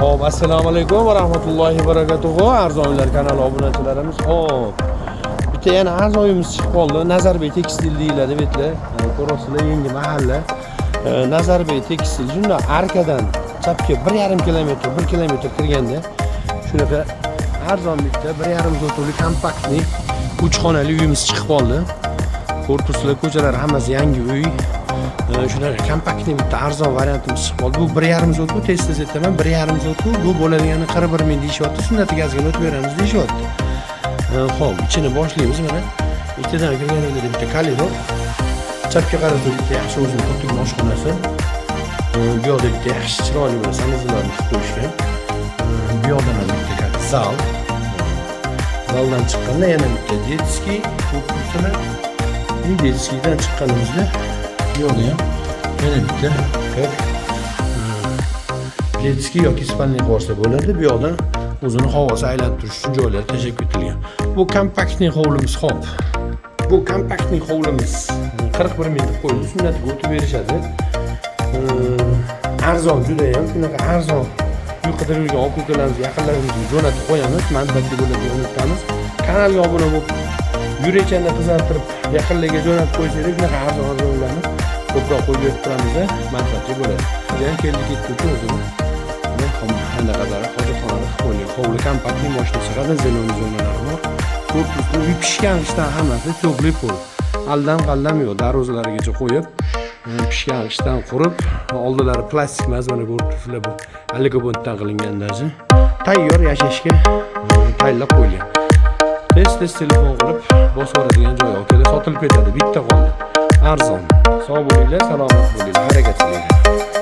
Hop, assalomu alaykum va rahmatullohi va barakatuh. Arzonlar kanali obunachilarimiz. Hop. Bitta yana arzoyimiz chiqib qoldi. Nazarbay tekstil deyiladi, betlar. Ko'rasizlar, yangi mahalla. Nazarbay tekstil. Shunda arkadan chapga 1,5 kilometr, 1 kilometr kirganda shunaqa arzon bitta 1,5 zotuli kompaktli 3 xonali uyimiz chiqib qoldi. Korpuslar, ko'chalar hammasi yangi uy. Shunaqa kompaktli bitta arzon variantimiz chiqib qoldi. Bu 1,5 zot, tez-tez aytaman, 1,5 zot. Bu bo'ladigani 41 ming deyishyapti. Sunnati gazga o'tib beramiz deyishyapti. Xo'p, ichini boshlaymiz mana. Ichidan kirganingizda bitta koridor. Chapga qarab bitta yaxshi o'zini xuddi oshxonasi. Bu yoqda bitta yaxshi chiroyli bir sanuzlarni qilib qo'yishgan. Bu yoqdan ham bitta zal. Zaldan chiqqanda yana bitta detskiy, korpuslar. Detskiydan chiqqanimizda bu yoqda ham yana bitta detskiy yoki spalniy borsa bo'ladi. Bu yoqdan o'zini havosi aylantirish uchun joylar tashkil etilgan. Bu kompaktli hovlimiz. Xo'p. Bu kompaktli hovlimiz 41 ming deb qo'yildi. Sunnatiga o'tib berishadi. Arzon juda ham shunaqa arzon. Uy qidirgan o'quvchilarimiz, yaqinlarimizga jo'natib qo'yamiz. Manfaatli bo'ladi unutamiz. Kanalga obuna bo'lib, yurakchani qizartirib, yaqinlarga jo'natib qo'ysangiz, shunaqa arzon-arzonlarni ko'proq qo'yib berib turamiz, manfaatli bo'ladi. Yana keldi-ketdi uchun o'zimiz qanaqadir hojatxonani qilib qo'ygan. Hovli kompaktli mashina sig'adi, zeleniy zonalari bor. Korpusni uy pishgan ishdan hammasi to'g'ri pul. Aldan-qaldan yo'q, darvozalargacha qo'yib, pishgan ishdan qurib, oldilari plastik emas, mana korpuslar bu alligobontdan qilingandaji. Tayyor yashashga tayyorlab qo'yilgan. Tez-tez telefon qilib, bosib oladigan joy yo'q. Sotilib ketadi, bitta qoldi. Arzon. Sog' bo'linglar, salomat bo'linglar, harakat qilinglar.